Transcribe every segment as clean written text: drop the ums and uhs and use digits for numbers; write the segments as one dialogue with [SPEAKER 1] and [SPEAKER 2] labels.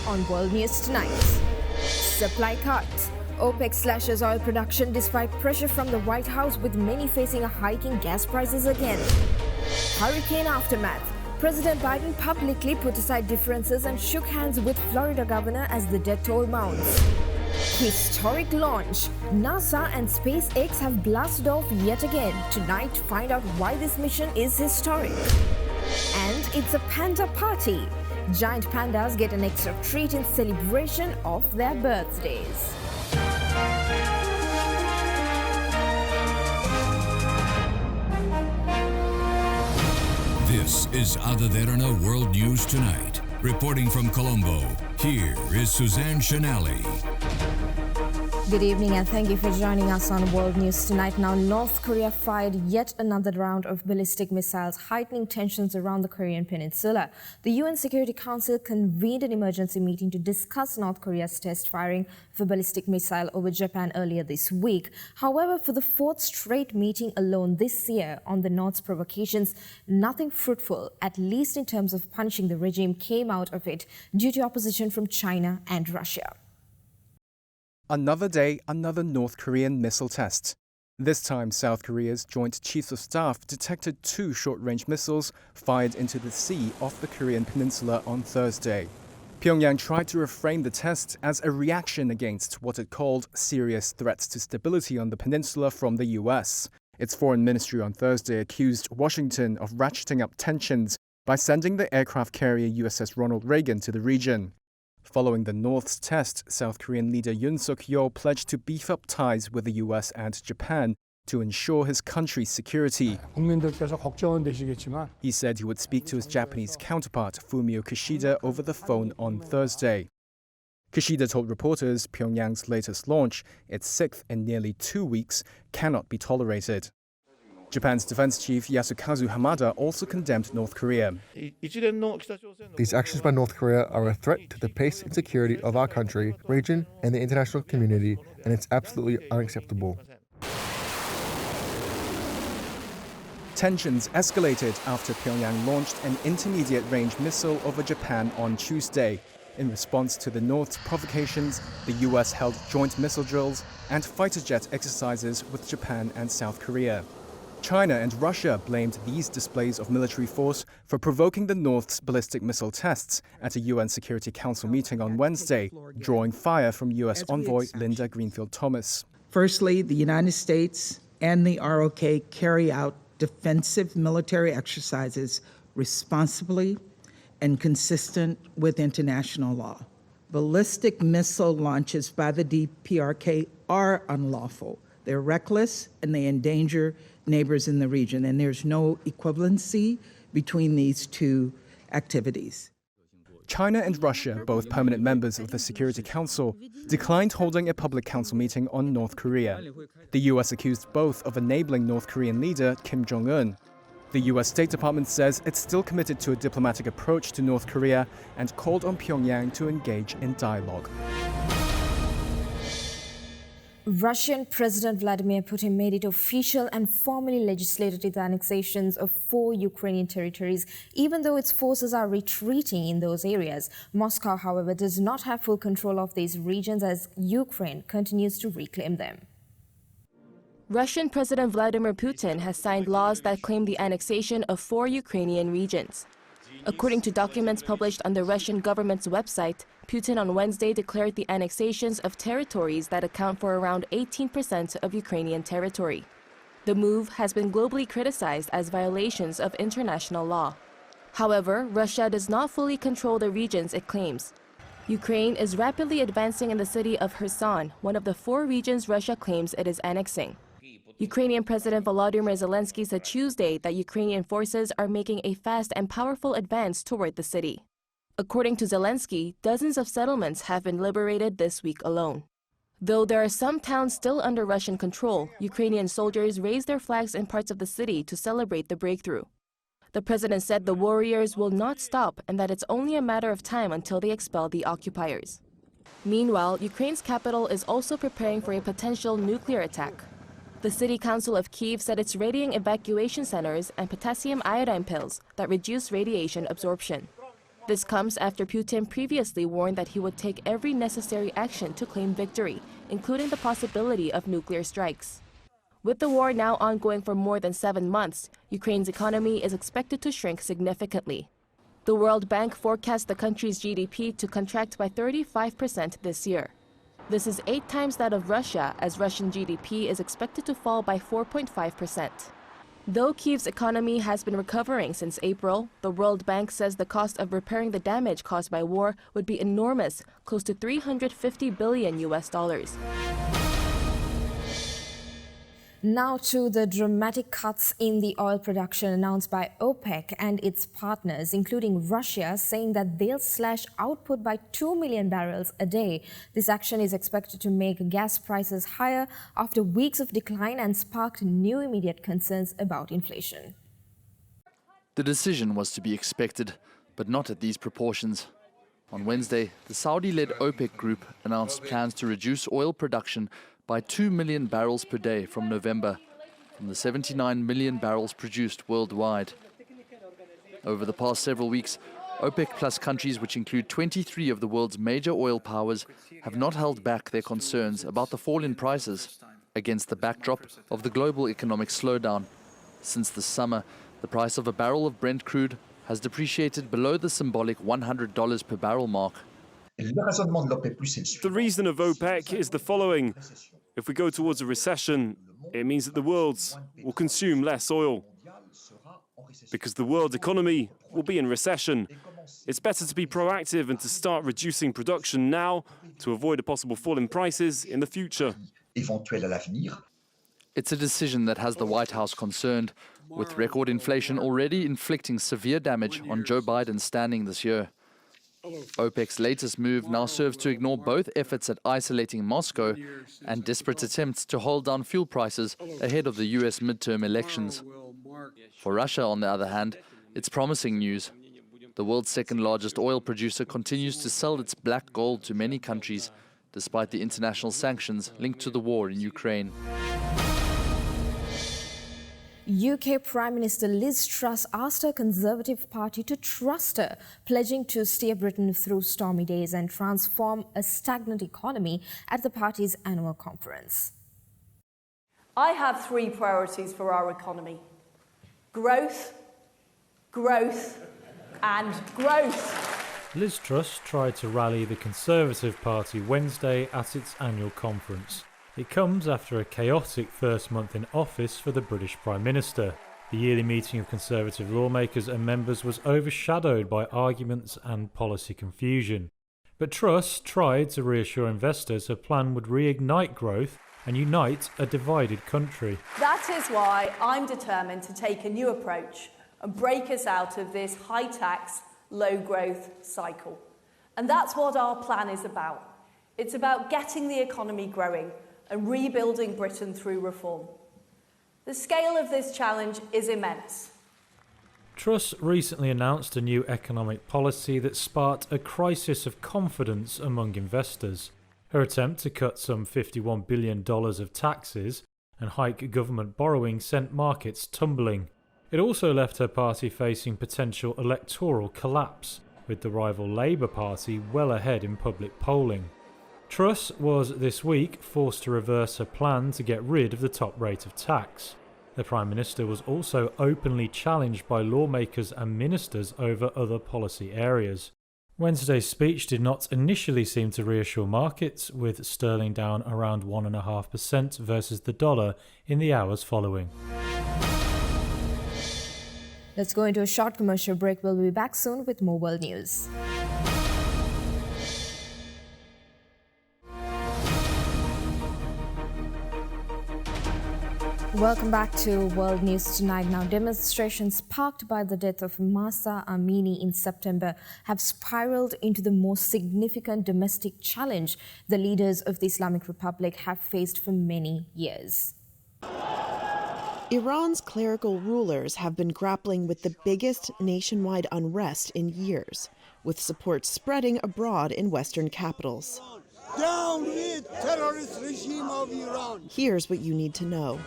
[SPEAKER 1] on World News Tonight. Supply cut. OPEC slashes oil production despite pressure from the White House, with many facing a hike in gas prices again. Hurricane aftermath. President Biden publicly put aside differences and shook hands with Florida governor as the death toll mounts. Historic launch. NASA and SpaceX have blasted off yet again. Tonight, find out why this mission is historic. And it's a panda party. Giant pandas get an extra treat in celebration of their birthdays.
[SPEAKER 2] This is Derana World News Tonight. Reporting from Colombo, here is Suzanne Shanali.
[SPEAKER 1] Good evening and thank you for joining us on World News Tonight. Now, North Korea fired yet another round of ballistic missiles, heightening tensions around the Korean peninsula. The UN Security Council convened an emergency meeting to discuss North Korea's test firing of a ballistic missile over Japan earlier this week. However, for the fourth straight meeting alone this year on the North's provocations, nothing fruitful, at least in terms of punishing the regime, came out of it due to opposition from China and Russia.
[SPEAKER 3] Another day, another North Korean missile test. This time, South Korea's Joint Chiefs of Staff detected 2 short-range missiles fired into the sea off the Korean peninsula on Thursday. Pyongyang tried to reframe the test as a reaction against what it called serious threats to stability on the peninsula from the US. Its foreign ministry on Thursday accused Washington of ratcheting up tensions by sending the aircraft carrier USS Ronald Reagan to the region. Following the North's test, South Korean leader Yoon Suk-yeol pledged to beef up ties with the US and Japan to ensure his country's security. He said he would speak to his Japanese counterpart, Fumio Kishida, over the phone on Thursday. Kishida told reporters Pyongyang's latest launch, its 6th in nearly 2 weeks, cannot be tolerated. Japan's defense chief Yasukazu Hamada also condemned North Korea.
[SPEAKER 4] These actions by North Korea are a threat to the peace and security of our country, region, and the international community, and it's absolutely unacceptable.
[SPEAKER 3] Tensions escalated after Pyongyang launched an intermediate-range missile over Japan on Tuesday. In response to the North's provocations, the US held joint missile drills and fighter jet exercises with Japan and South Korea. China and Russia blamed these displays of military force for provoking the North's ballistic missile tests at a UN Security Council meeting on Wednesday, drawing fire from US envoy Linda Greenfield-Thomas.
[SPEAKER 5] Firstly, the United States and the ROK carry out defensive military exercises responsibly and consistent with international law. Ballistic missile launches by the DPRK are unlawful. They're reckless and they endanger neighbors in the region, and there's no equivalency between these two activities.
[SPEAKER 3] China and Russia, both permanent members of the Security Council, declined holding a public council meeting on North Korea. The US accused both of enabling North Korean leader Kim Jong-un. The US State Department says it's still committed to a diplomatic approach to North Korea and called on Pyongyang to engage in dialogue.
[SPEAKER 1] Russian President Vladimir Putin made it official and formally legislated the annexations of 4 Ukrainian territories, even though its forces are retreating in those areas. Moscow, however, does not have full control of these regions as Ukraine continues to reclaim them.
[SPEAKER 6] Russian President Vladimir Putin has signed laws that claim the annexation of 4 Ukrainian regions. According to documents published on the Russian government's website, Putin on Wednesday declared the annexations of territories that account for around 18% of Ukrainian territory. The move has been globally criticized as violations of international law. However, Russia does not fully control the regions it claims. Ukraine is rapidly advancing in the city of Kherson, one of the 4 regions Russia claims it is annexing. Ukrainian President Volodymyr Zelensky said Tuesday that Ukrainian forces are making a fast and powerful advance toward the city. According to Zelensky, dozens of settlements have been liberated this week alone. Though there are some towns still under Russian control, Ukrainian soldiers raised their flags in parts of the city to celebrate the breakthrough. The president said the warriors will not stop and that it's only a matter of time until they expel the occupiers. Meanwhile, Ukraine's capital is also preparing for a potential nuclear attack. The City Council of Kyiv said it's readying evacuation centers and potassium iodine pills that reduce radiation absorption. This comes after Putin previously warned that he would take every necessary action to claim victory, including the possibility of nuclear strikes. With the war now ongoing for more than 7 months, Ukraine's economy is expected to shrink significantly. The World Bank forecasts the country's GDP to contract by 35% this year. This is 8 times that of Russia, as Russian GDP is expected to fall by 4.5%. Though Kyiv's economy has been recovering since April, the World Bank says the cost of repairing the damage caused by war would be enormous, close to $350 billion.
[SPEAKER 1] Now to the dramatic cuts in the oil production announced by OPEC and its partners, including Russia, saying that they'll slash output by 2 million barrels a day. This action is expected to make gas prices higher after weeks of decline and sparked new immediate concerns about inflation.
[SPEAKER 7] The decision was to be expected, but not at these proportions. On Wednesday, the Saudi-led OPEC group announced plans to reduce oil production by 2 million barrels per day from November, from the 79 million barrels produced worldwide. Over the past several weeks, OPEC Plus countries, which include 23 of the world's major oil powers, have not held back their concerns about the fall in prices against the backdrop of the global economic slowdown. Since the summer, the price of a barrel of Brent crude has depreciated below the symbolic $100 per barrel mark.
[SPEAKER 8] The reason of OPEC is the following. If we go towards a recession, it means that the world will consume less oil. Because the world economy will be in recession. It's better to be proactive and to start reducing production now to avoid a possible fall in prices in the future.
[SPEAKER 7] It's a decision that has the White House concerned, with record inflation already inflicting severe damage on Joe Biden's standing this year. OPEC's latest move now serves to ignore both efforts at isolating Moscow and desperate attempts to hold down fuel prices ahead of the US midterm elections. For Russia, on the other hand, it's promising news. The world's second largest oil producer continues to sell its black gold to many countries, despite the international sanctions linked to the war in Ukraine.
[SPEAKER 1] UK Prime Minister Liz Truss asked her Conservative Party to trust her, pledging to steer Britain through stormy days and transform a stagnant economy at the party's annual conference.
[SPEAKER 9] I have 3 priorities for our economy: growth, growth and growth.
[SPEAKER 10] Liz Truss tried to rally the Conservative Party Wednesday at its annual conference. It comes after a chaotic first month in office for the British Prime Minister. The yearly meeting of Conservative lawmakers and members was overshadowed by arguments and policy confusion. But Truss tried to reassure investors her plan would reignite growth and unite a divided country.
[SPEAKER 9] That is why I'm determined to take a new approach and break us out of this high-tax, low-growth cycle. And that's what our plan is about. It's about getting the economy growing and rebuilding Britain through reform. The scale of this challenge is immense.
[SPEAKER 10] Truss recently announced a new economic policy that sparked a crisis of confidence among investors. Her attempt to cut some $51 billion of taxes and hike government borrowing sent markets tumbling. It also left her party facing potential electoral collapse, with the rival Labour Party well ahead in public polling. Truss was this week forced to reverse her plan to get rid of the top rate of tax. The Prime Minister was also openly challenged by lawmakers and ministers over other policy areas. Wednesday's speech did not initially seem to reassure markets, with sterling down around 1.5% versus the dollar in the hours following.
[SPEAKER 1] Let's go into a short commercial break. We'll be back soon with more world news. Welcome back to World News Tonight. Now, demonstrations sparked by the death of Mahsa Amini in September have spiraled into the most significant domestic challenge the leaders of the Islamic Republic have faced for many years.
[SPEAKER 11] Iran's clerical rulers have been grappling with the biggest nationwide unrest in years, with support spreading abroad in Western capitals.
[SPEAKER 12] Down with terrorist regime of Iran.
[SPEAKER 11] Here's what you need to know.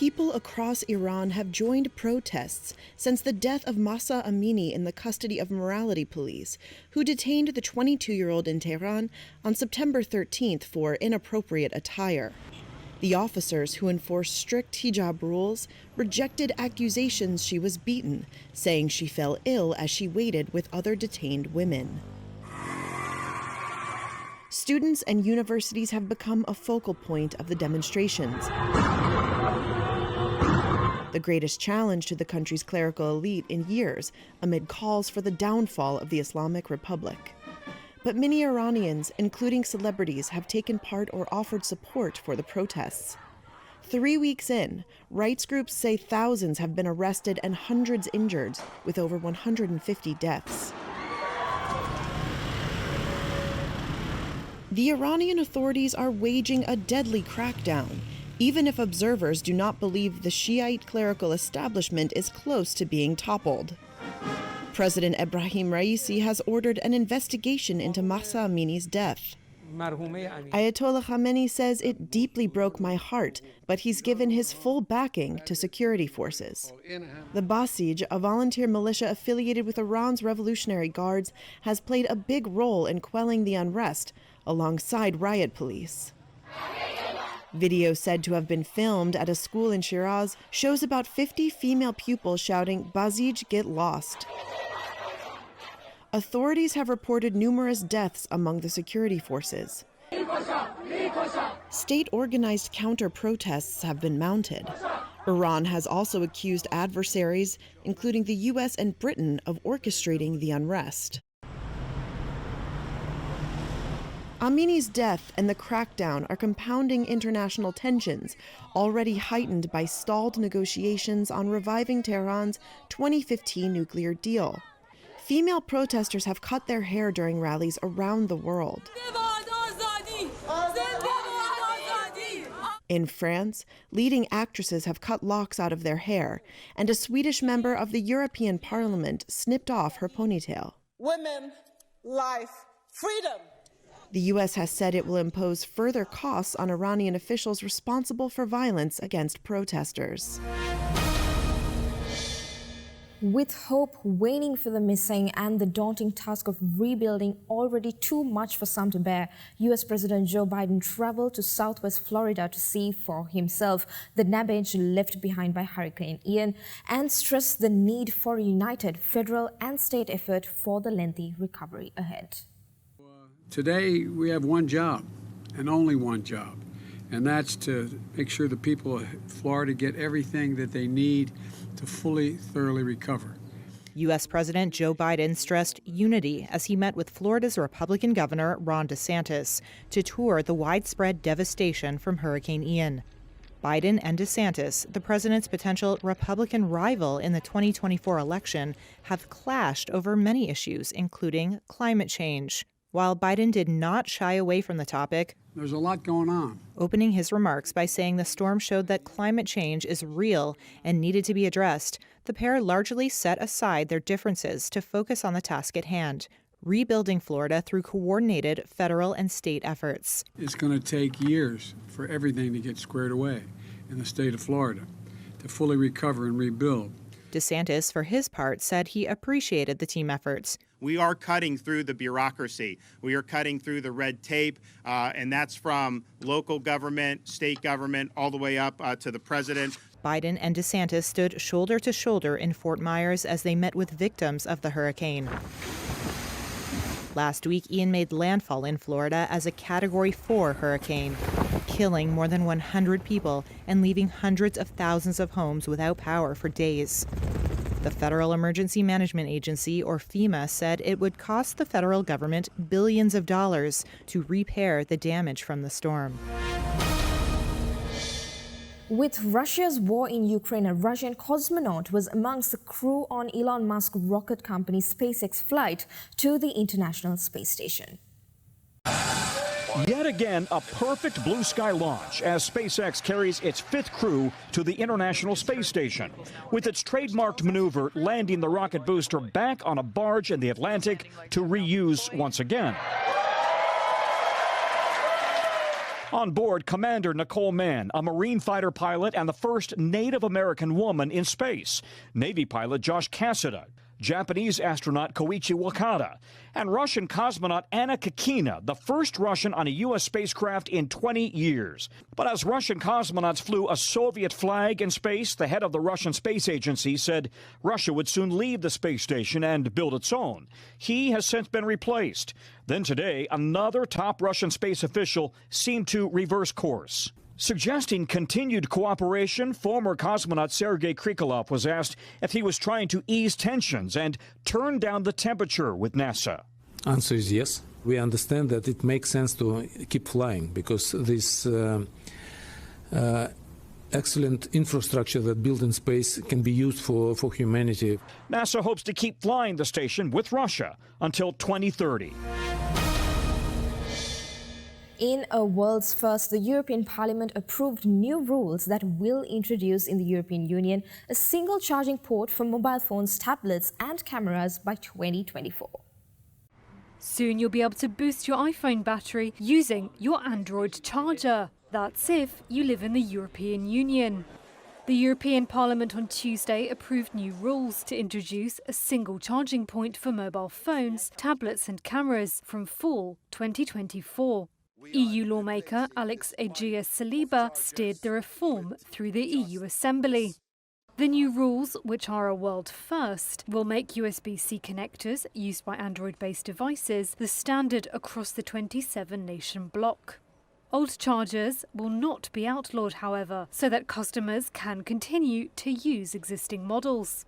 [SPEAKER 11] People across Iran have joined protests since the death of Mahsa Amini in the custody of morality police, who detained the 22-year-old in Tehran on September 13th for inappropriate attire. The officers, who enforced strict hijab rules, rejected accusations she was beaten, saying she fell ill as she waited with other detained women. Students and universities have become a focal point of the demonstrations. The greatest challenge to the country's clerical elite in years, amid calls for the downfall of the Islamic Republic. But many Iranians, including celebrities, have taken part or offered support for the protests. 3 weeks in, rights groups say thousands have been arrested and hundreds injured, with over 150 deaths. The Iranian authorities are waging a deadly crackdown, even if observers do not believe the Shiite clerical establishment is close to being toppled. President Ebrahim Raisi has ordered an investigation into Mahsa Amini's death. Ayatollah Khamenei says it deeply broke my heart, but he's given his full backing to security forces. The Basij, a volunteer militia affiliated with Iran's Revolutionary Guards, has played a big role in quelling the unrest, alongside riot police. Video said to have been filmed at a school in Shiraz shows about 50 female pupils shouting, "Basij, get lost." Authorities have reported numerous deaths among the security forces. State-organized counter-protests have been mounted. Iran has also accused adversaries, including the U.S. and Britain, of orchestrating the unrest. Amini's death and the crackdown are compounding international tensions, already heightened by stalled negotiations on reviving Tehran's 2015 nuclear deal. Female protesters have cut their hair during rallies around the world. In France, leading actresses have cut locks out of their hair, and a Swedish member of the European Parliament snipped off her ponytail.
[SPEAKER 12] Women, life, freedom.
[SPEAKER 11] The U.S. has said it will impose further costs on Iranian officials responsible for violence against protesters.
[SPEAKER 1] With hope waning for the missing and the daunting task of rebuilding already too much for some to bear, U.S. President Joe Biden traveled to southwest Florida to see for himself the damage left behind by Hurricane Ian and stressed the need for a united federal and state effort for the lengthy recovery ahead.
[SPEAKER 13] Today, we have one job, and only one job, and that's to make sure the people of Florida get everything that they need to fully, thoroughly recover.
[SPEAKER 14] U.S. President Joe Biden stressed unity as he met with Florida's Republican Governor Ron DeSantis to tour the widespread devastation from Hurricane Ian. Biden and DeSantis, the president's potential Republican rival in the 2024 election, have clashed over many issues, including climate change. While Biden did not shy away from the topic,
[SPEAKER 13] there's a lot going on.
[SPEAKER 14] Opening his remarks by saying the storm showed that climate change is real and needed to be addressed, the pair largely set aside their differences to focus on the task at hand, rebuilding Florida through coordinated federal and state efforts.
[SPEAKER 13] It's going to take years for everything to get squared away in the state of Florida to fully recover and rebuild.
[SPEAKER 14] DeSantis, for his part, said he appreciated the team efforts.
[SPEAKER 15] We are cutting through the bureaucracy. We are cutting through the red tape, and that's from local government, state government, all the way up to the president.
[SPEAKER 14] Biden and DeSantis stood shoulder to shoulder in Fort Myers as they met with victims of the hurricane. Last week, Ian made landfall in Florida as a Category 4 hurricane, killing more than 100 people and leaving hundreds of thousands of homes without power for days. The Federal Emergency Management Agency, or FEMA, said it would cost the federal government billions of dollars to repair the damage from the storm.
[SPEAKER 1] With Russia's war in Ukraine, a Russian cosmonaut was amongst the crew on Elon Musk rocket company SpaceX flight to the International Space Station.
[SPEAKER 16] Yet again, a perfect blue sky launch as SpaceX carries its fifth crew to the International Space Station, with its trademarked maneuver landing the rocket booster back on a barge in the Atlantic to reuse once again. On board, Commander Nicole Mann, a Marine fighter pilot and the first Native American woman in space, Navy pilot Josh Cassada, Japanese astronaut Koichi Wakata, and Russian cosmonaut Anna Kikina, the first Russian on a U.S. spacecraft in 20 years. But as Russian cosmonauts flew a Soviet flag in space, the head of the Russian Space Agency said Russia would soon leave the space station and build its own. He has since been replaced. Then today, another top Russian space official seemed to reverse course. Suggesting continued cooperation, former cosmonaut Sergei Krikalev was asked if he was trying to ease tensions and turn down the temperature with NASA.
[SPEAKER 17] Answer is yes. We understand that it makes sense to keep flying because this excellent infrastructure that built in space can be used for humanity.
[SPEAKER 16] NASA hopes to keep flying the station with Russia until 2030.
[SPEAKER 1] In a world's first, the European Parliament approved new rules that will introduce in the European Union a single charging port for mobile phones, tablets and cameras by 2024.
[SPEAKER 18] Soon you'll be able to boost your iPhone battery using your Android charger. That's if you live in the European Union. The European Parliament on Tuesday approved new rules to introduce a single charging point for mobile phones, tablets and cameras from fall 2024. EU lawmaker Alex Agius Saliba steered the reform through the EU Assembly. The new rules, which are a world first, will make USB-C connectors used by Android-based devices the standard across the 27-nation bloc. Old chargers will not be outlawed, however, so that customers can continue to use existing models.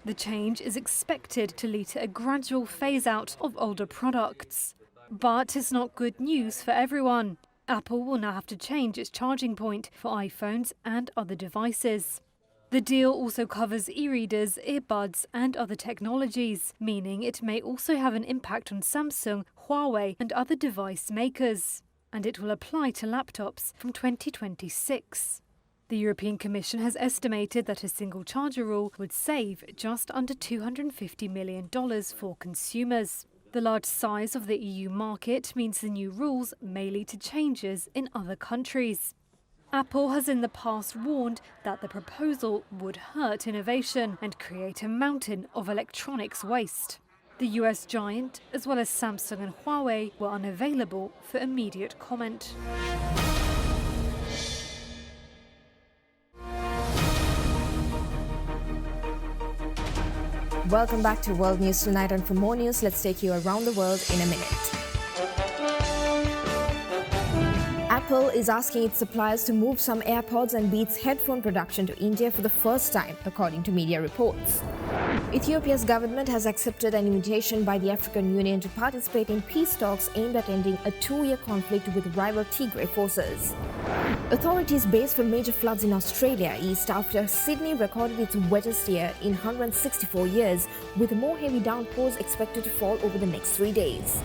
[SPEAKER 18] The change is expected to lead to a gradual phase-out of older products. But it's not good news for everyone. Apple will now have to change its charging point for iPhones and other devices. The deal also covers e-readers, earbuds and other technologies, meaning it may also have an impact on Samsung, Huawei and other device makers. And it will apply to laptops from 2026. The European Commission has estimated that a single charger rule would save just under $250 million for consumers. The large size of the EU market means the new rules may lead to changes in other countries. Apple has in the past warned that the proposal would hurt innovation and create a mountain of electronics waste. The US giant, as well as Samsung and Huawei, were unavailable for immediate comment.
[SPEAKER 1] Welcome back to World News Tonight, and for more news, let's take you around the world in a minute. Apple is asking its suppliers to move some AirPods and Beats headphone production to India for the first time, according to media reports. Ethiopia's government has accepted an invitation by the African Union to participate in peace talks aimed at ending a 2-year conflict with rival Tigray forces. Authorities brace for major floods in Australia east after Sydney recorded its wettest year in 164 years, with more heavy downpours expected to fall over the next 3 days.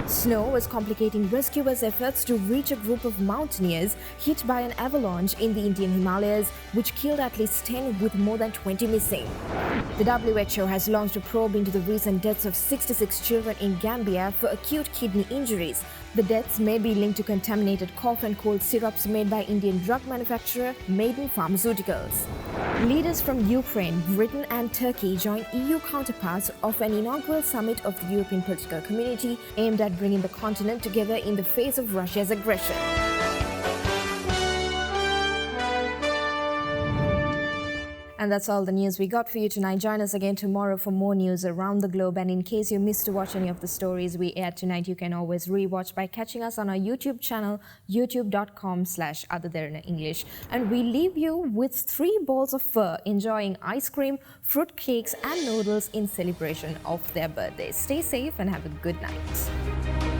[SPEAKER 1] Snow is complicating rescuers' efforts to reach a group of mountaineers hit by an avalanche in the Indian Himalayas, which killed at least 10 with more than 20 missing. The WHO has launched a probe into the recent deaths of 66 children in Gambia for acute kidney injuries. The deaths may be linked to contaminated cough and cold syrups made by Indian drug manufacturer Maiden Pharmaceuticals. Leaders from Ukraine, Britain and Turkey join EU counterparts of an inaugural summit of the European political community aimed at bringing the continent together in the face of Russia's aggression. And that's all the news we got for you tonight. Join us again tomorrow for more news around the globe. And in case you missed to watch any of the stories we aired tonight, you can always rewatch by catching us on our YouTube channel, youtube.com/Derana English. And we leave you with 3 balls of fur enjoying ice cream, fruit cakes and noodles in celebration of their birthdays. Stay safe and have a good night.